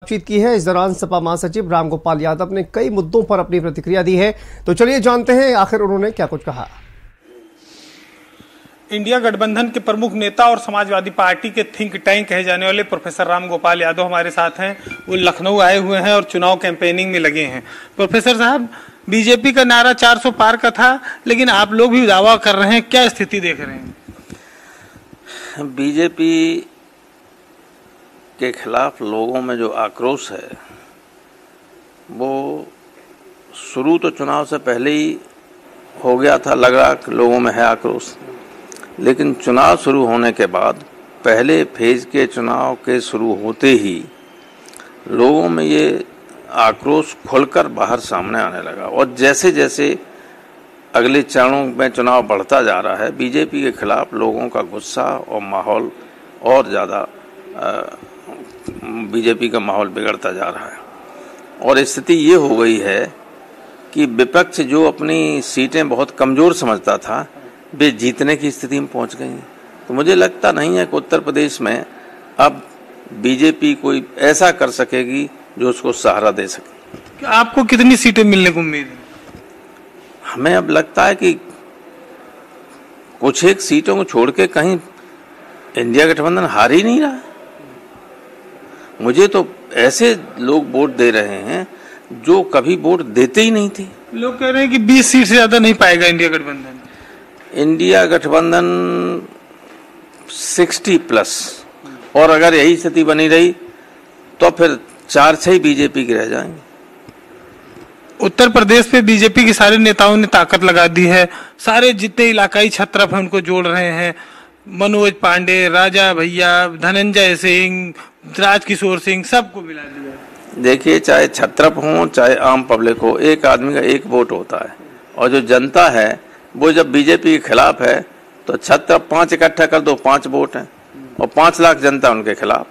बातचीत की है। इस दौरान सपा महासचिव रामगोपाल यादव ने कई मुद्दों पर अपनी प्रतिक्रिया दी है, तो चलिए जानते हैं आखिर उन्होंने क्या कुछ कहा। इंडिया गठबंधन के प्रमुख नेता और समाजवादी पार्टी के थिंक टैंक कहे जाने वाले प्रोफेसर रामगोपाल यादव हमारे साथ हैं। वो लखनऊ आए हुए हैं और चुनाव कैंपेनिंग में लगे हैं। प्रोफेसर साहब, बीजेपी का नारा 400 पार का था, लेकिन आप लोग भी दावा कर रहे हैं, क्या स्थिति देख रहे हैं? बीजेपी के खिलाफ लोगों में जो आक्रोश है वो शुरू तो चुनाव से पहले ही हो गया था, लग रहा कि लोगों में है आक्रोश, लेकिन चुनाव शुरू होने के बाद पहले फेज के चुनाव के शुरू होते ही लोगों में ये आक्रोश खुलकर बाहर सामने आने लगा। और जैसे जैसे अगले चरणों में चुनाव बढ़ता जा रहा है, बीजेपी के खिलाफ लोगों का गुस्सा और माहौल और ज़्यादा बीजेपी का माहौल बिगड़ता जा रहा है। और स्थिति ये हो गई है कि विपक्ष जो अपनी सीटें बहुत कमज़ोर समझता था, वे जीतने की स्थिति में पहुंच गई। तो मुझे लगता नहीं है कि उत्तर प्रदेश में अब बीजेपी कोई ऐसा कर सकेगी जो उसको सहारा दे सके। आपको कितनी सीटें मिलने को उम्मीद है? हमें अब लगता है कि कुछ एक सीटों को छोड़ के कहीं इंडिया गठबंधन हार ही नहीं रहा। मुझे तो ऐसे लोग वोट दे रहे हैं जो कभी वोट देते ही नहीं थे। लोग कह रहे हैं कि 20 सीट से ज्यादा नहीं पाएगा इंडिया गठबंधन। इंडिया गठबंधन 60+, और अगर यही स्थिति बनी रही तो फिर 4-6 ही बीजेपी के रह जाएंगे। उत्तर प्रदेश पे बीजेपी के सारे नेताओं ने ताकत लगा दी है। सारे जितने इलाकाई छत्रप हैं उनको जोड़ रहे हैं। मनोज पांडे, राजा भैया, धनंजय सिंह, राजकिशोर सिंह, सबको मिला दिया। देखिए, चाहे छत्रप हो चाहे आम पब्लिक हो, एक आदमी का एक वोट होता है। और जो जनता है वो जब बीजेपी के खिलाफ है तो छत्रप 5 इकट्ठा कर दो, 5 वोट हैं और 5 लाख जनता उनके खिलाफ।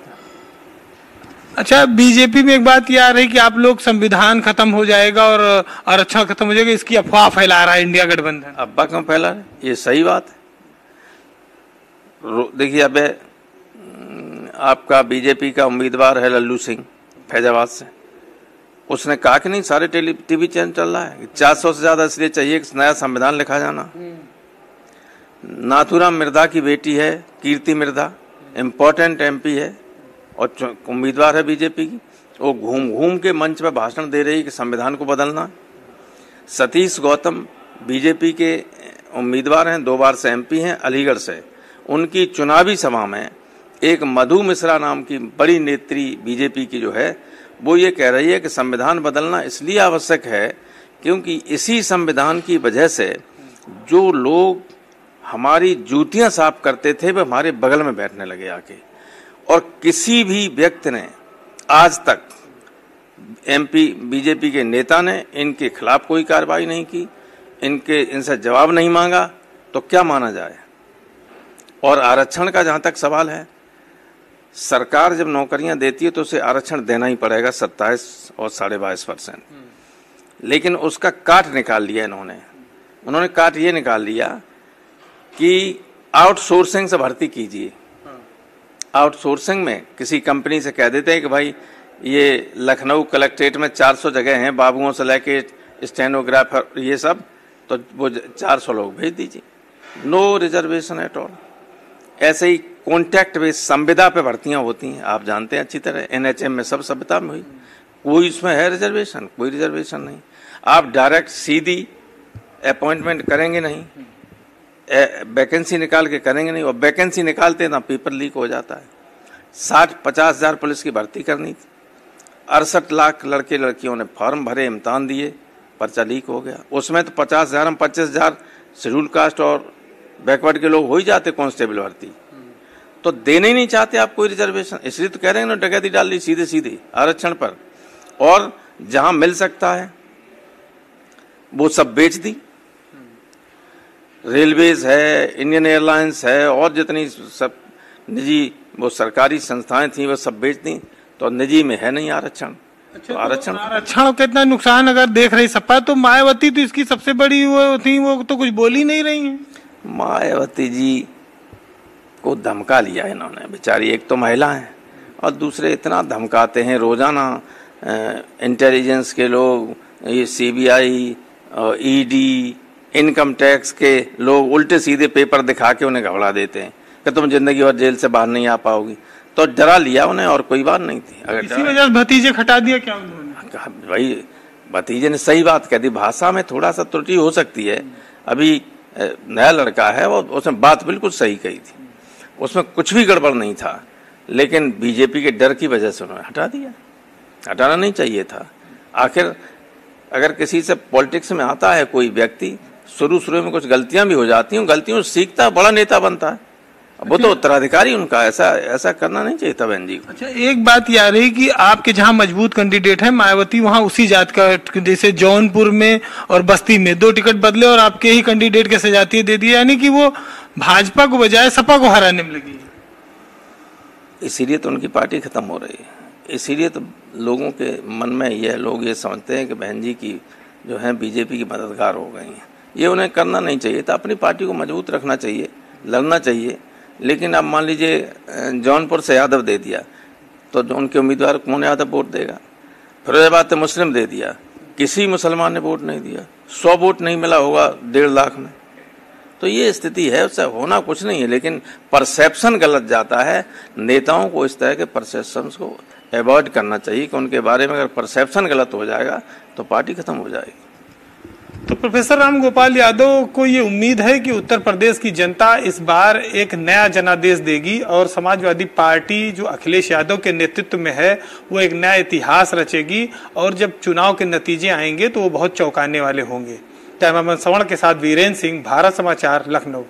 अच्छा, बीजेपी में एक बात ये आ रही कि आप लोग संविधान खत्म हो जाएगा और आरक्षण खत्म हो जाएगा, इसकी अफवाह फैला रहा है इंडिया गठबंधन। अफवाह क्यों फैला रहे? ये सही बात है। देखिए, अब आपका बीजेपी का उम्मीदवार है लल्लू सिंह फैजाबाद से, उसने कहा कि नहीं सारे टीवी चैनल चल रहा है 400 से ज्यादा इसलिए चाहिए कि नया संविधान लिखा जाना। नाथूराम मिर्धा की बेटी है कीर्ति मिर्धा, इम्पोर्टेंट एमपी है और उम्मीदवार है बीजेपी की। वो घूम घूम के मंच पर भाषण दे रही कि संविधान को बदलना। सतीश गौतम बीजेपी के उम्मीदवार हैं, 2 बार से एमपी हैं अलीगढ़ से। उनकी चुनावी सभा में एक मधु मिश्रा नाम की बड़ी नेत्री बीजेपी की जो है वो ये कह रही है कि संविधान बदलना इसलिए आवश्यक है क्योंकि इसी संविधान की वजह से जो लोग हमारी जूतियां साफ करते थे वे हमारे बगल में बैठने लगे आके। और किसी भी व्यक्ति ने आज तक एमपी बीजेपी के नेता ने इनके खिलाफ कोई कार्रवाई नहीं की, इनसे जवाब नहीं मांगा, तो क्या माना जाए। और आरक्षण का जहां तक सवाल है, सरकार जब नौकरियां देती है तो उसे आरक्षण देना ही पड़ेगा 27 और 22.5%। लेकिन उसका काट निकाल लिया उन्होंने काट ये निकाल लिया कि आउटसोर्सिंग से भर्ती कीजिए। आउटसोर्सिंग में किसी कंपनी से कह देते हैं कि भाई ये लखनऊ कलेक्ट्रेट में 400 जगह हैं, बाबुओं से लेके स्टेनोग्राफर ये सब, तो वो 400 लोग भेज दीजिए, नो रिजर्वेशन एट ऑल। ऐसे ही कॉन्ट्रैक्ट बेस संविदा पे भर्तियां होती हैं, आप जानते हैं अच्छी तरह। NHM में सब सभ्यता में हुई, कोई इसमें है रिजर्वेशन? कोई रिजर्वेशन नहीं। आप डायरेक्ट सीधी अपॉइंटमेंट करेंगे नहीं, वैकेंसी निकाल के करेंगे नहीं। और वैकेंसी निकालते ना पेपर लीक हो जाता है। 60-50 हजार पुलिस की भर्ती करनी थी, 68 लाख लड़के लड़कियों ने फॉर्म भरे, इम्तहान दिए, पर्चा लीक हो गया। उसमें तो 50,000 में 25,000 शेड्यूल कास्ट और बैकवर्ड के लोग हो ही जाते कांस्टेबल भर्ती। तो देने ही नहीं चाहते आप कोई रिजर्वेशन, इसलिए तो कह रहे हैं ना डकैती डाल दी सीधे सीधे आरक्षण पर। और जहां मिल सकता है वो सब बेच दी। रेलवेज है, इंडियन एयरलाइंस है और जितनी सब निजी वो सरकारी संस्थाएं थी वो सब बेच दी। तो निजी में है नहीं आरक्षण। अच्छा, तो आरक्षण कितना नुकसान अगर देख रही सपा, तो मायावती तो इसकी सबसे बड़ी वो थी, वो तो कुछ बोल ही नहीं रही है। मायावती जी को धमका लिया इन्होंने, बेचारी एक तो महिला है और दूसरे इतना धमकाते हैं रोजाना। इंटेलिजेंस के लोग, ये सीबीआई, ईडी, इनकम टैक्स के लोग उल्टे सीधे पेपर दिखा के उन्हें घबरा देते हैं कि तुम जिंदगी भर जेल से बाहर नहीं आ पाओगी। तो डरा लिया उन्हें और कोई बात नहीं थी। अगर इसी वजह से भतीजे खटा दिया क्या उन्होंने? भाई भतीजे ने सही बात कह दी, भाषा में थोड़ा सा त्रुटि हो सकती है। अभी नया लड़का है, वो उसने बात बिल्कुल सही कही थी, उसमें कुछ भी गड़बड़ नहीं था, लेकिन बीजेपी के डर की वजह से उन्होंने हटा दिया। हटाना नहीं चाहिए था। आखिर अगर किसी से पॉलिटिक्स में आता है कोई व्यक्ति, शुरू में कुछ गलतियां भी हो जाती हैं, गलतियों से सीखता है, बड़ा नेता बनता है। वो तो उत्तराधिकारी उनका, ऐसा करना नहीं चाहिए था बहन जी को। अच्छा, एक बात यह आ रही कि आपके जहां मजबूत कैंडिडेट है मायावती, वहां उसी जात का, जैसे जौनपुर में और बस्ती में 2 टिकट बदले और आपके ही कैंडिडेट के सजातीय दे दिए, यानी कि वो भाजपा को बजाय सपा को हराने में लगी है। इसीलिए तो उनकी पार्टी खत्म हो रही है। इसीलिए तो लोगों के मन में यह, लोग ये समझते हैं कि बहन जी की जो है बीजेपी की मददगार हो गई हैं। ये उन्हें करना नहीं चाहिए था। अपनी पार्टी को मजबूत रखना चाहिए, लड़ना चाहिए। लेकिन अब मान लीजिए जौनपुर से यादव दे दिया तो जो उनके उम्मीदवार कौन यादव वोट देगा? फिरोजाबाद से मुस्लिम दे दिया, किसी मुसलमान ने वोट नहीं दिया। 100 वोट नहीं मिला होगा 1.5 लाख में। तो ये स्थिति है, उससे होना कुछ नहीं है, लेकिन परसेप्शन गलत जाता है। नेताओं को इस तरह के परसेप्शन को अवॉइड करना चाहिए कि उनके बारे में अगर परसेप्शन गलत हो जाएगा तो पार्टी खत्म हो जाएगी। तो प्रोफेसर राम गोपाल यादव को ये उम्मीद है कि उत्तर प्रदेश की जनता इस बार एक नया जनादेश देगी और समाजवादी पार्टी जो अखिलेश यादव के नेतृत्व में है वो एक नया इतिहास रचेगी, और जब चुनाव के नतीजे आएंगे तो वो बहुत चौंकाने वाले होंगे। कैमरामैन श्रवण के साथ वीरेंद्र सिंह, भारत समाचार, लखनऊ।